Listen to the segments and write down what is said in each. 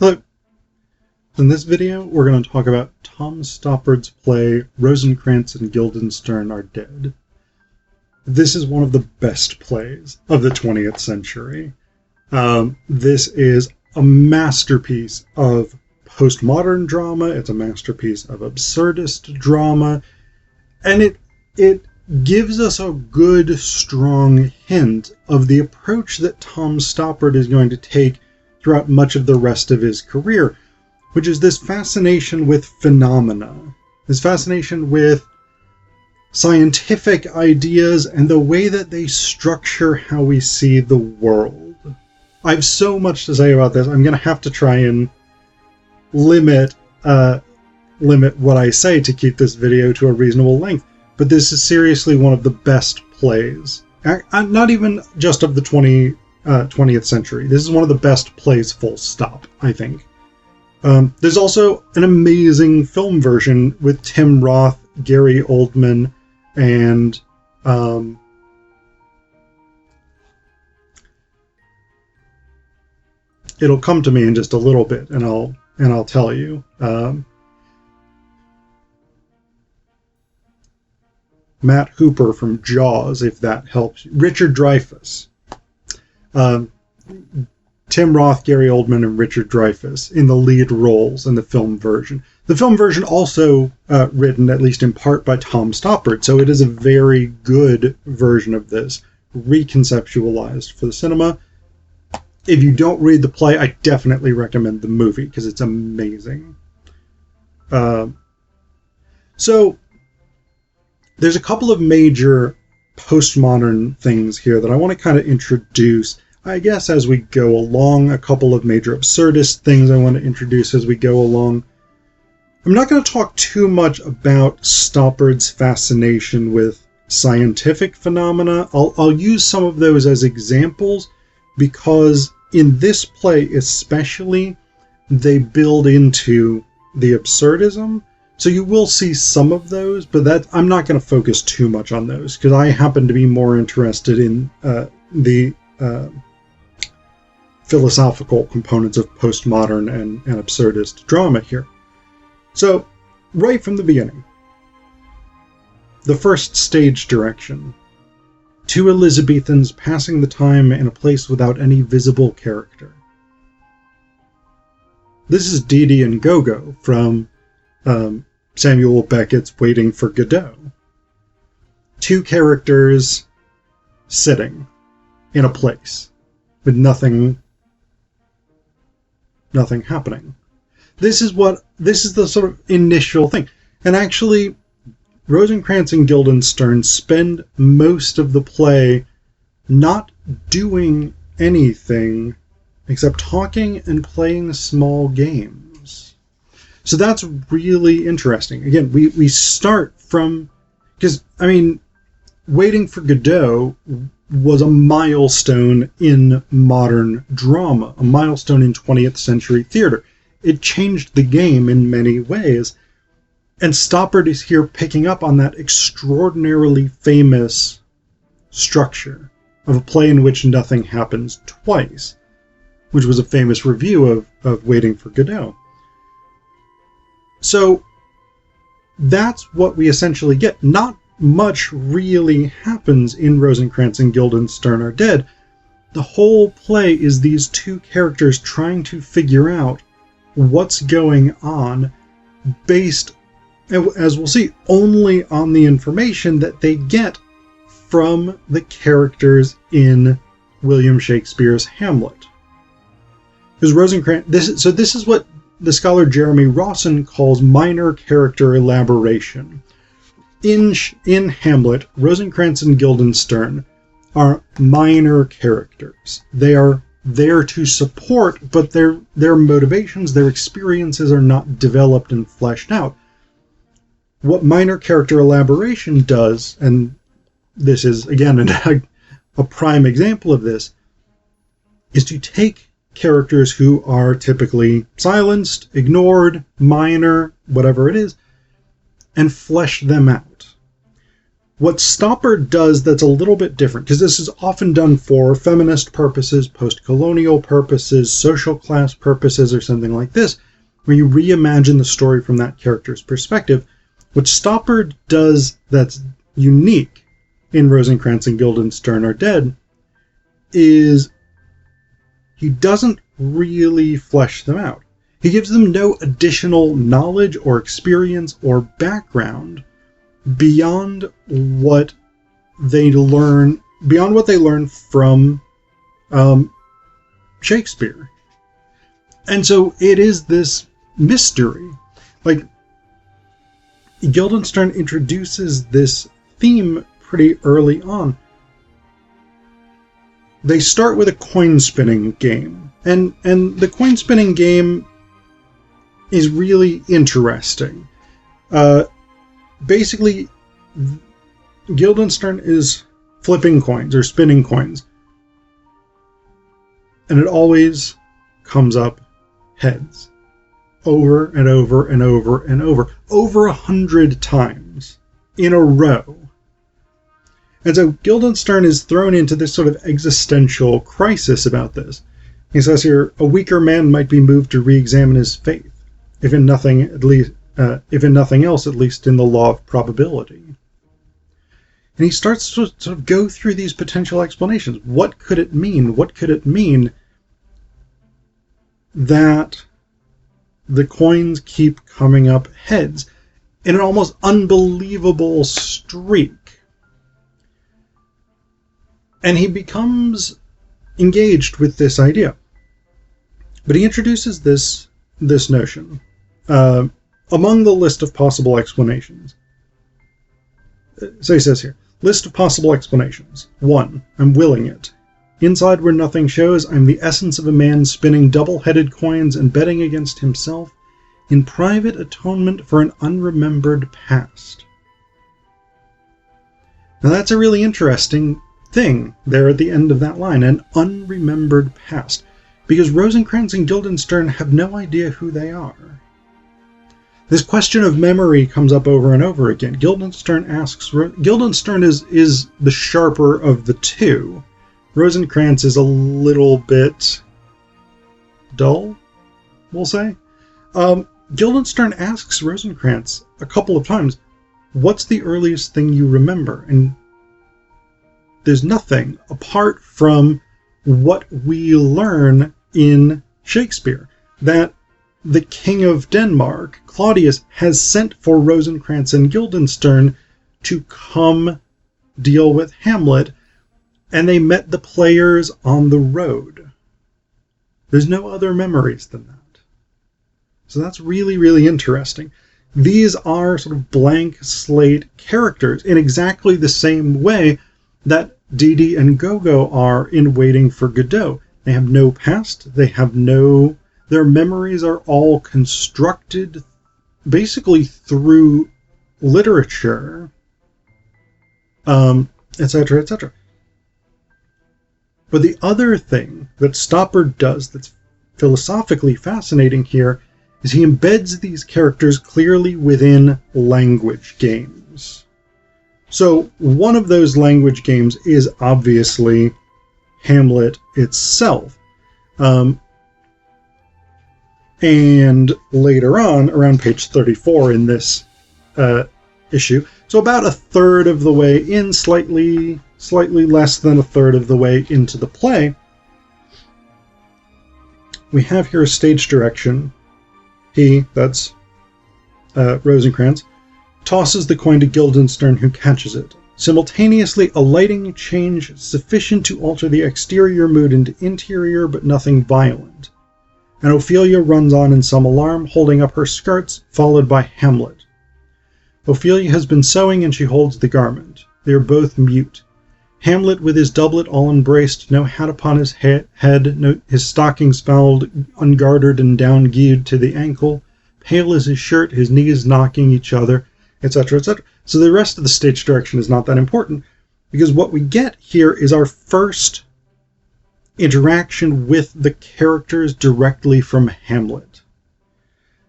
Hello. In this video, we're going to talk about Tom Stoppard's play Rosencrantz and Guildenstern Are Dead. This is one of the best plays of the 20th century. This is a masterpiece of postmodern drama. It's a masterpiece of absurdist drama. And it gives us a good, strong hint of the approach that Tom Stoppard is going to take throughout much of the rest of his career, which is this fascination with phenomena, this fascination with scientific ideas and the way that they structure how we see the world. I have so much to say about this. I'm going to have to try and limit what I say to keep this video to a reasonable length. But this is seriously one of the best plays, not even just of the 20th century. This is one of the best plays, full stop, I think. There's also an amazing film version with Tim Roth, Gary Oldman, and it'll come to me in just a little bit, and I'll tell you. Matt Hooper from Jaws, if that helps. Richard Dreyfuss. Tim Roth, Gary Oldman, and Richard Dreyfuss in the lead roles in the film version. The film version also written, at least in part, by Tom Stoppard, so it is a very good version of this, reconceptualized for the cinema. If you don't read the play, I definitely recommend the movie, because it's amazing. So, there's a couple of major postmodern things here that I want to kind of introduce, I guess, as we go along. A couple of major absurdist things I want to introduce as we go along. I'm not going to talk too much about Stoppard's fascination with scientific phenomena. I'll use some of those as examples because in this play especially, they build into the absurdism. So you will see some of those, but I'm not going to focus too much on those because I happen to be more interested in the philosophical components of postmodern and absurdist drama here. So, right from the beginning, the first stage direction. Two Elizabethans passing the time in a place without any visible character. This is Dee Dee and Gogo from Samuel Beckett's Waiting for Godot. Two characters sitting in a place with nothing happening. This is the sort of initial thing. And actually, Rosencrantz and Guildenstern spend most of the play not doing anything except talking and playing small games. So that's really interesting. Again, we start from, because, I mean, Waiting for Godot was a milestone in modern drama, a milestone in 20th century theater. It changed the game in many ways, and Stoppard is here picking up on that extraordinarily famous structure of a play in which nothing happens twice, which was a famous review of Waiting for Godot. So that's what we essentially get. Not much really happens in Rosencrantz and Guildenstern Are Dead. The whole play is these two characters trying to figure out what's going on based, as we'll see, only on the information that they get from the characters in William Shakespeare's Hamlet. Because Rosencrantz, this is what the scholar Jeremy Rawson calls minor character elaboration. In Hamlet, Rosencrantz and Guildenstern are minor characters. They are there to support, but their motivations, their experiences are not developed and fleshed out. What minor character elaboration does, and this is, again, a prime example of this, is to take characters who are typically silenced, ignored, minor, whatever it is, and flesh them out. What Stoppard does that's a little bit different, because this is often done for feminist purposes, post-colonial purposes, social class purposes, or something like this, where you reimagine the story from that character's perspective. What Stoppard does that's unique in Rosencrantz and Guildenstern Are Dead is he doesn't really flesh them out. He gives them no additional knowledge or experience or background beyond what they learn from Shakespeare. And so it is this mystery. Like, Guildenstern introduces this theme pretty early on. They start with a coin spinning game. And the coin spinning game is really interesting. Basically, Guildenstern is flipping coins or spinning coins. And it always comes up heads. Over and over and over and over. Over 100 times in a row. And so Guildenstern is thrown into this sort of existential crisis about this. He says here, a weaker man might be moved to re-examine his faith, if in nothing else, at least in the law of probability. And he starts to sort of go through these potential explanations. What could it mean? What could it mean that the coins keep coming up heads in an almost unbelievable streak? And he becomes engaged with this idea. But he introduces this notion. Among the list of possible explanations. So he says here, list of possible explanations. 1. I'm willing it. Inside where nothing shows, I'm the essence of a man spinning double-headed coins and betting against himself in private atonement for an unremembered past. Now that's a really interesting thing there at the end of that line, an unremembered past. Because Rosencrantz and Guildenstern have no idea who they are. This question of memory comes up over and over again. Guildenstern is the sharper of the two. Rosencrantz is a little bit dull, we'll say. Guildenstern asks Rosencrantz a couple of times, what's the earliest thing you remember? And there's nothing apart from what we learn in Shakespeare, that the King of Denmark, Claudius, has sent for Rosencrantz and Guildenstern to come deal with Hamlet, and they met the players on the road. There's no other memories than that. So that's really, really interesting. These are sort of blank slate characters in exactly the same way that Didi and Gogo are in Waiting for Godot. They have no past, their memories are all constructed basically through literature, etc., etc. But the other thing that Stoppard does that's philosophically fascinating here is he embeds these characters clearly within language games. So one of those language games is obviously Hamlet itself. And later on, around page 34 in this issue, so about a third of the way in, slightly less than a third of the way into the play, we have here a stage direction. He, that's Rosencrantz, tosses the coin to Guildenstern, who catches it. Simultaneously, a lighting change sufficient to alter the exterior mood into interior, but nothing violent. And Ophelia runs on in some alarm, holding up her skirts, followed by Hamlet. Ophelia has been sewing, and she holds the garment. They are both mute. Hamlet, with his doublet all embraced, no hat upon his head, his stockings fouled, ungartered and down-geared to the ankle, pale as his shirt, his knees knocking each other, etc., etc. So the rest of the stage direction is not that important, because what we get here is our first interaction with the characters directly from Hamlet.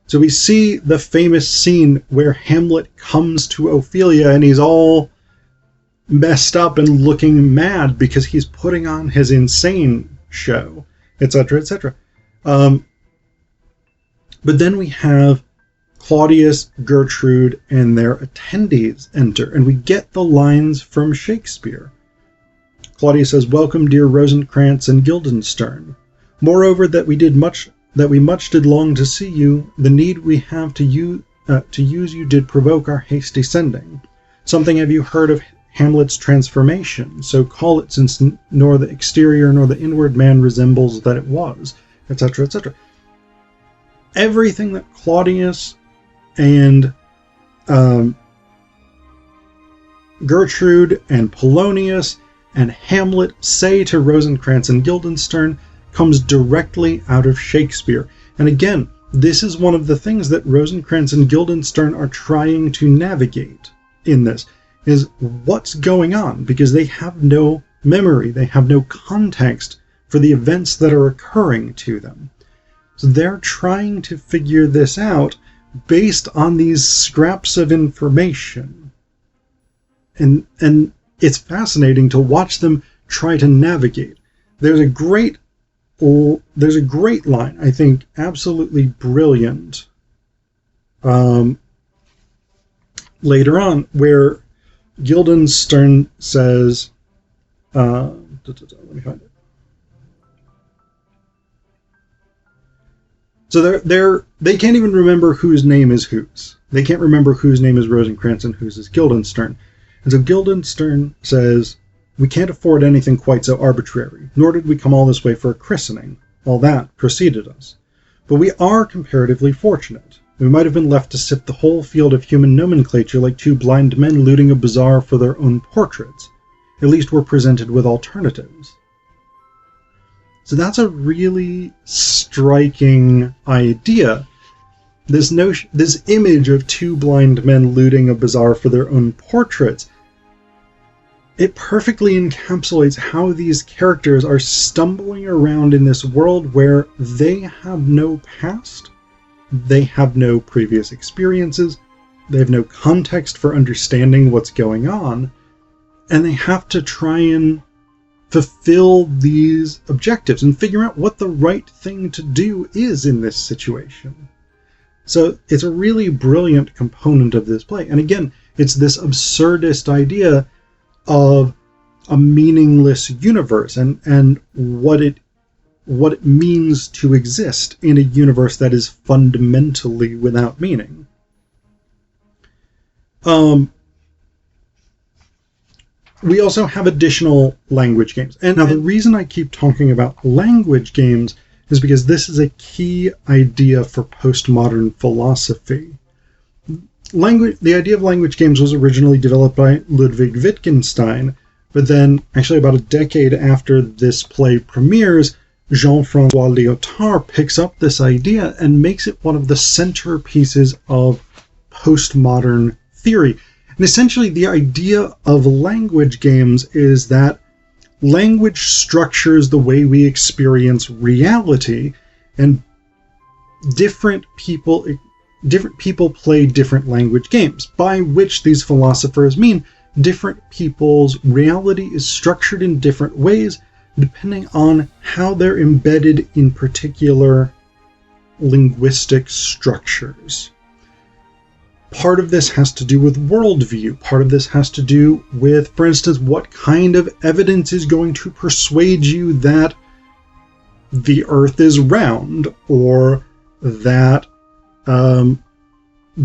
So we see the famous scene where Hamlet comes to Ophelia and he's all messed up and looking mad because he's putting on his insane show, etc., etc. But then we have Claudius, Gertrude, and their attendees enter, and we get the lines from Shakespeare. Claudius says, "Welcome, dear Rosencrantz and Guildenstern. Moreover, that we much did long to see you, the need we have to use you did provoke our hasty sending. Something have you heard of Hamlet's transformation, so call it, since nor the exterior nor the inward man resembles that it was," etc., etc. Everything that Claudius and Gertrude and Polonius and Hamlet say to Rosencrantz and Guildenstern comes directly out of Shakespeare. And again, this is one of the things that Rosencrantz and Guildenstern are trying to navigate in this, is what's going on, because they have no memory, they have no context for the events that are occurring to them. So they're trying to figure this out based on these scraps of information. And it's fascinating to watch them try to navigate. There's a great line, I think, absolutely brilliant, later on, where Guildenstern says, let me find it. So they can't even remember whose name is whose. They can't remember whose name is Rosencrantz and whose is Guildenstern. And so Guildenstern says, "We can't afford anything quite so arbitrary, nor did we come all this way for a christening. All that preceded us. But we are comparatively fortunate. We might have been left to sift the whole field of human nomenclature like two blind men looting a bazaar for their own portraits. At least we're presented with alternatives." So that's a really striking idea. This image of two blind men looting a bazaar for their own portraits, it perfectly encapsulates how these characters are stumbling around in this world where they have no past, they have no previous experiences, they have no context for understanding what's going on, and they have to try and fulfill these objectives and figure out what the right thing to do is in this situation. So it's a really brilliant component of this play. And again, it's this absurdist idea of a meaningless universe and what it means to exist in a universe that is fundamentally without meaning. We also have additional language games. And now the reason I keep talking about language games is because this is a key idea for postmodern philosophy. The idea of language games was originally developed by Ludwig Wittgenstein, but then, actually about a decade after this play premieres, Jean-François Lyotard picks up this idea and makes it one of the centerpieces of postmodern theory. And essentially, the idea of language games is that language structures the way we experience reality, and different people play different language games, by which these philosophers mean different people's reality is structured in different ways depending on how they're embedded in particular linguistic structures. Part of this has to do with worldview. Part of this has to do with, for instance, what kind of evidence is going to persuade you that the Earth is round, or that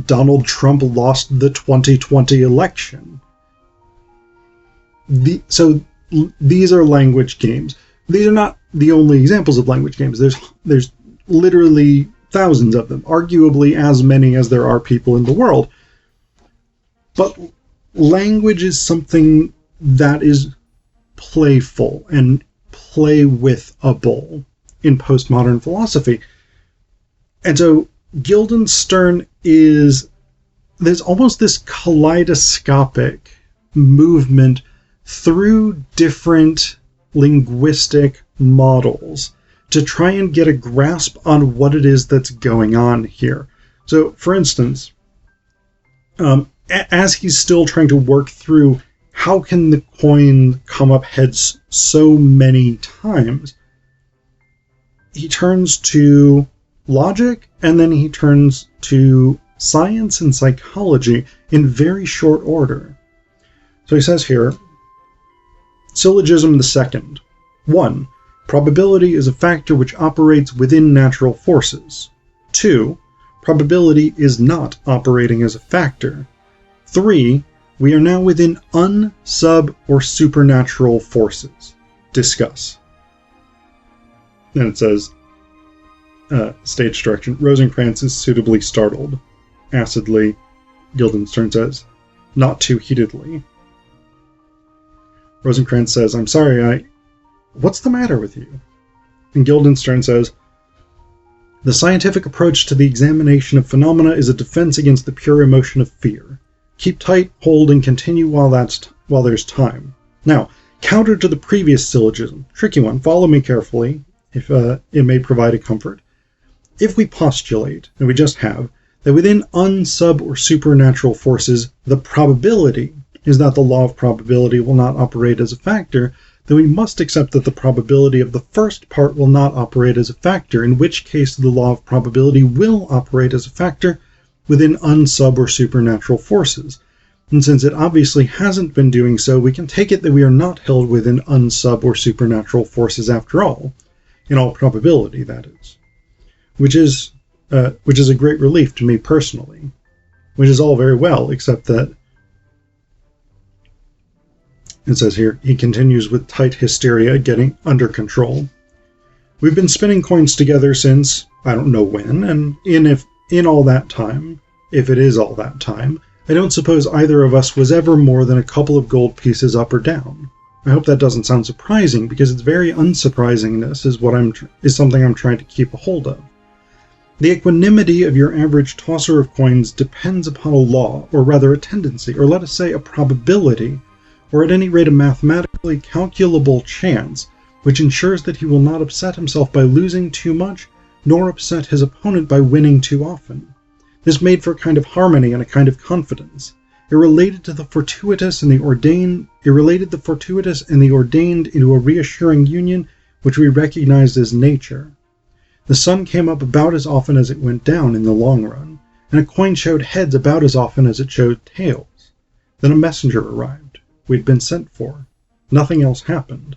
Donald Trump lost the 2020 election. So these are language games. These are not the only examples of language games. There's literally thousands of them, arguably as many as there are people in the world. But language is something that is playful and play-with-able in postmodern philosophy. And so Guildenstern there's almost this kaleidoscopic movement through different linguistic models to try and get a grasp on what it is that's going on here. So, for instance, as he's still trying to work through how can the coin come up heads so many times? He turns to logic, and then he turns to science and psychology in very short order. So he says here, syllogism the second. 1. Probability is a factor which operates within natural forces. 2. Probability is not operating as a factor. 3. We are now within sub, or supernatural forces. Discuss. Then it says, stage direction. Rosencrantz is suitably startled. Acidly, Guildenstern says, not too heatedly. Rosencrantz says, I'm sorry, what's the matter with you? And Guildenstern says, the scientific approach to the examination of phenomena is a defense against the pure emotion of fear. Keep tight, hold, and continue while there's time. Now, counter to the previous syllogism, tricky one, follow me carefully, if it may provide a comfort. If we postulate, and we just have, that within sub, or supernatural forces, the probability is that the law of probability will not operate as a factor, then we must accept that the probability of the first part will not operate as a factor, in which case the law of probability will operate as a factor within sub, or supernatural forces. And since it obviously hasn't been doing so, we can take it that we are not held within sub, or supernatural forces after all, in all probability, that is. Which is a great relief to me personally. Which is all very well, except that it says here, he continues with tight hysteria getting under control. We've been spinning coins together since, I don't know when, and in all that time, if it is all that time, I don't suppose either of us was ever more than a couple of gold pieces up or down. I hope that doesn't sound surprising, because it's very unsurprisingness is something I'm trying to keep a hold of. The equanimity of your average tosser of coins depends upon a law, or rather a tendency, or let us say a probability, or at any rate a mathematically calculable chance, which ensures that he will not upset himself by losing too much, nor upset his opponent by winning too often. This made for a kind of harmony and a kind of confidence. It related the fortuitous and the ordained into a reassuring union which we recognized as nature. The sun came up about as often as it went down in the long run, and a coin showed heads about as often as it showed tails. Then a messenger arrived. We'd been sent for. Nothing else happened.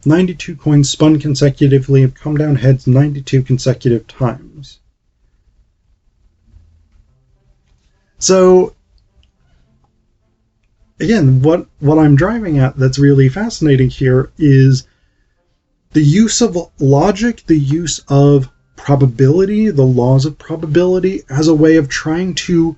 92 coins spun consecutively have come down heads 92 consecutive times. So, again, what I'm driving at that's really fascinating here is the use of logic, the use of probability, the laws of probability, as a way of trying to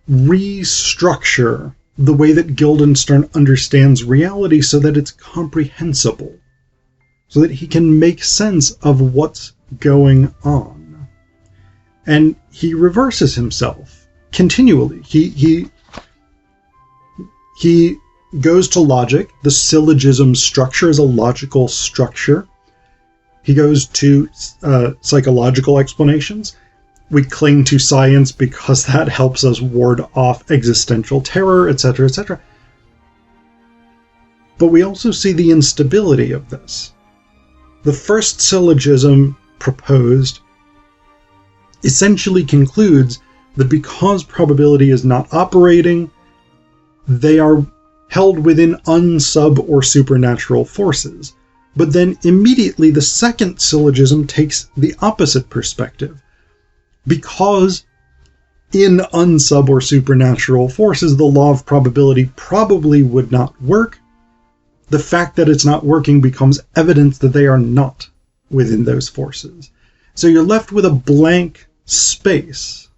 restructure the way that Guildenstern understands reality so that it's comprehensible, so that he can make sense of what's going on. And he reverses himself continually. He goes to logic. The syllogism structure is a logical structure. He goes to psychological explanations. We cling to science because that helps us ward off existential terror, etc., etc. But we also see the instability of this. The first syllogism proposed essentially concludes that because probability is not operating, they are held within sub, or supernatural forces. But then immediately the second syllogism takes the opposite perspective. Because in sub, or supernatural forces, the law of probability probably would not work, the fact that it's not working becomes evidence that they are not within those forces. So you're left with a blank space.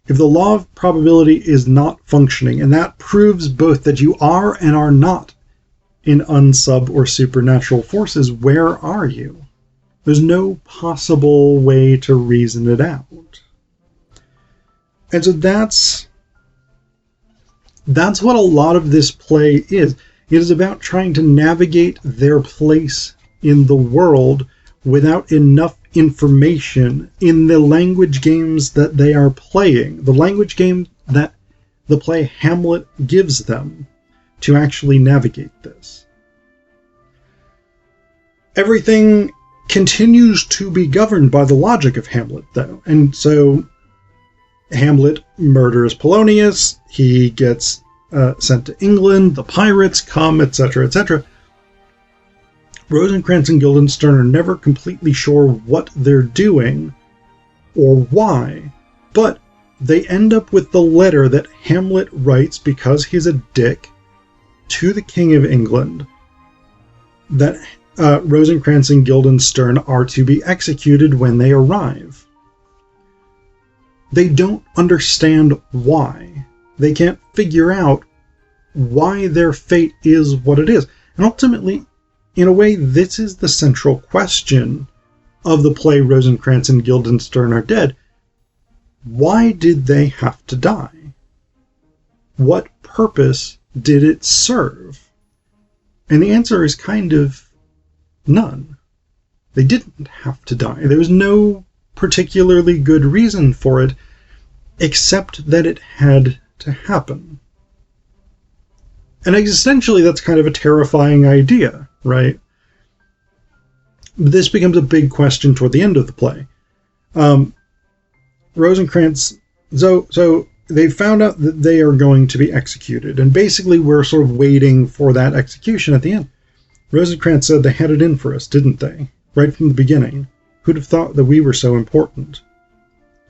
If the law of probability is not functioning, and that proves both that you are and are not in sub, or supernatural forces, where are you? There's no possible way to reason it out. And so that's what a lot of this play is. It is about trying to navigate their place in the world without enough information in the language games that they are playing. The language game that the play Hamlet gives them to actually navigate this. Everything continues to be governed by the logic of Hamlet, though. And so Hamlet murders Polonius, he gets sent to England, the pirates come, etc., etc. Rosencrantz and Guildenstern are never completely sure what they're doing or why, but they end up with the letter that Hamlet writes because he's a dick to the King of England, that Rosencrantz and Guildenstern are to be executed when they arrive. They don't understand why. They can't figure out why their fate is what it is. And ultimately, in a way, this is the central question of the play Rosencrantz and Guildenstern Are Dead. Why did they have to die? What purpose did it serve? And the answer is kind of none. They didn't have to die. There was no particularly good reason for it, except that it had to happen. And existentially, that's kind of a terrifying idea, right? This becomes a big question toward the end of the play. Rosencrantz, so they found out that they are going to be executed, and basically we're sort of waiting for that execution at the end. Rosencrantz said they had it in for us, didn't they? Right from the beginning. Who'd have thought that we were so important?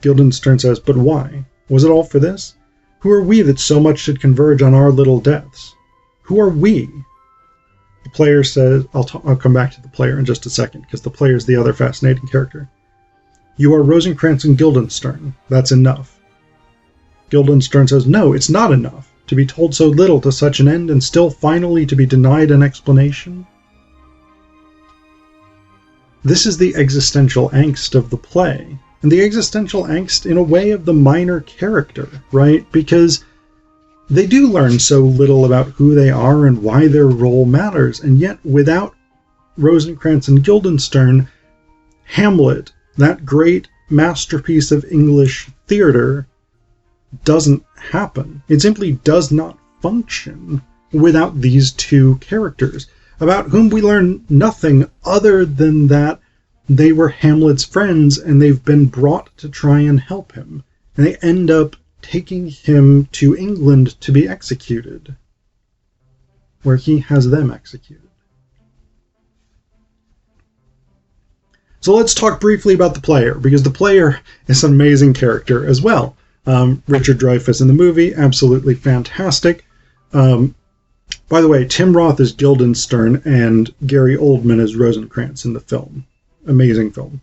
Guildenstern says, but why? Was it all for this? Who are we that so much should converge on our little deaths? Who are we? The player says, I'll come back to the player in just a second, because the player is the other fascinating character. You are Rosencrantz and Guildenstern. That's enough. Guildenstern says, no, it's not enough. To be told so little to such an end and still finally to be denied an explanation? This is the existential angst of the play. And the existential angst, in a way, of the minor character, right? Because they do learn so little about who they are and why their role matters. And yet, without Rosencrantz and Guildenstern, Hamlet, that great masterpiece of English theater, doesn't happen. It simply does not function without these two characters, about whom we learn nothing other than that they were Hamlet's friends and they've been brought to try and help him. And they end up taking him to England to be executed, where he has them executed. So let's talk briefly about the player, because the player is an amazing character as well. Richard Dreyfuss in the movie, absolutely fantastic. By the way, Tim Roth is Guildenstern and Gary Oldman is Rosencrantz in the film. Amazing film.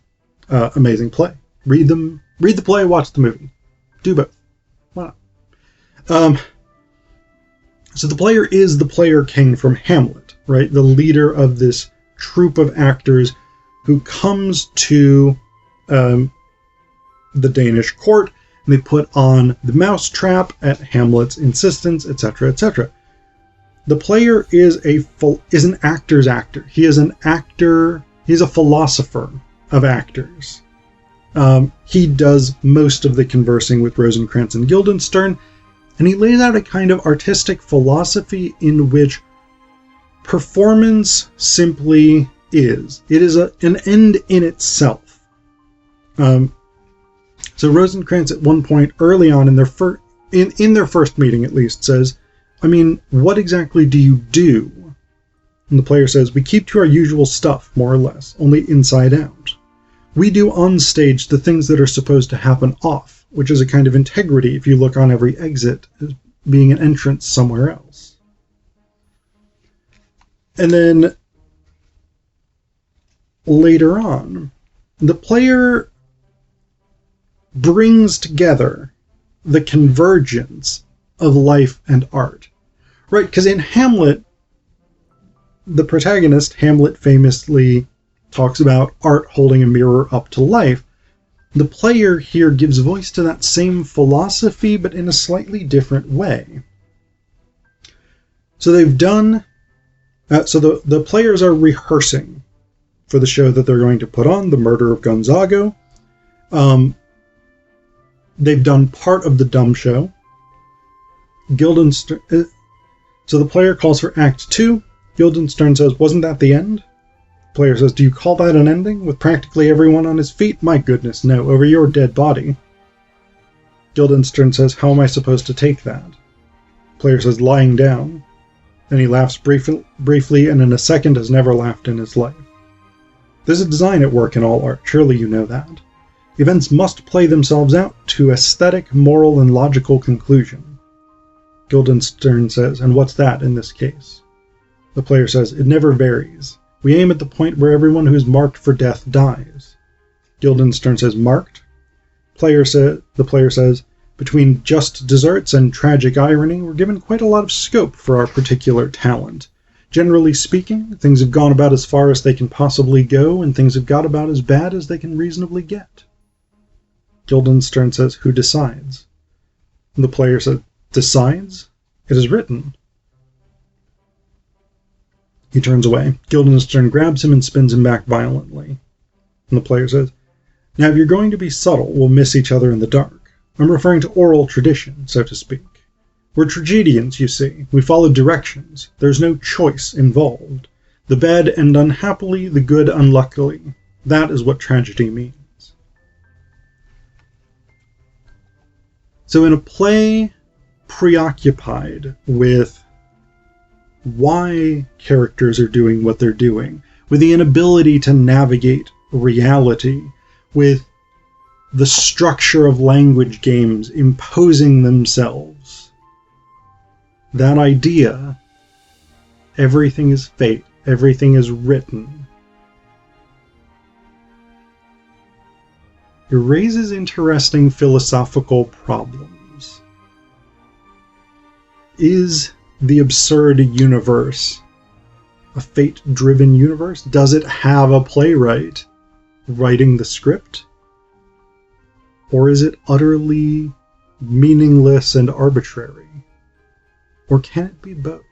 Amazing play. Read the play, watch the movie. Do both. Why not? So the player is the player king from Hamlet, right? The leader of this troupe of actors who comes to the Danish court, and they put on the mousetrap at Hamlet's insistence, etc., etc. The player is an actor's actor. He is an actor. He's a philosopher of actors. He does most of the conversing with Rosencrantz and Guildenstern, and he lays out a kind of artistic philosophy in which performance simply is. It is an end in itself. So Rosencrantz at one point early on in their first meeting at least says, I mean, what exactly do you do? And the player says, we keep to our usual stuff, more or less, only inside out. We do on stage the things that are supposed to happen off, which is a kind of integrity if you look on every exit as being an entrance somewhere else. And then later on, the player brings together the convergence of life and art. Right, because in Hamlet, the protagonist, Hamlet, famously talks about art holding a mirror up to life. The player here gives voice to that same philosophy, but in a slightly different way. So they've done... so the players are rehearsing for the show that they're going to put on, The Murder of Gonzago. They've done part of the dumb show. Guildenstern... So the player calls for Act 2. Guildenstern says, wasn't that the end? The player says, do you call that an ending? With practically everyone on his feet? My goodness, no, over your dead body. Guildenstern says, how am I supposed to take that? The player says, lying down. Then he laughs briefly, and in a second has never laughed in his life. There's a design at work in all art, surely you know that. Events must play themselves out to aesthetic, moral, and logical conclusion. Guildenstern says, and what's that in this case? The player says, it never varies. We aim at the point where everyone who is marked for death dies. Guildenstern says, marked? The player says, between just desserts and tragic irony, we're given quite a lot of scope for our particular talent. Generally speaking, things have gone about as far as they can possibly go, and things have got about as bad as they can reasonably get. Guildenstern says, who decides? And the player says, decides? It is written. He turns away. Guildenstern grabs him and spins him back violently. And the player says, now if you're going to be subtle, we'll miss each other in the dark. I'm referring to oral tradition, so to speak. We're tragedians, you see. We follow directions. There's no choice involved. The bad end unhappily, the good unluckily. That is what tragedy means. So in a play preoccupied with why characters are doing what they're doing, with the inability to navigate reality, with the structure of language games imposing themselves, that idea, everything is fate, everything is written, it raises interesting philosophical problems. Is the absurd universe a fate-driven universe? Does it have a playwright writing the script? Or is it utterly meaningless and arbitrary? Or can it be both?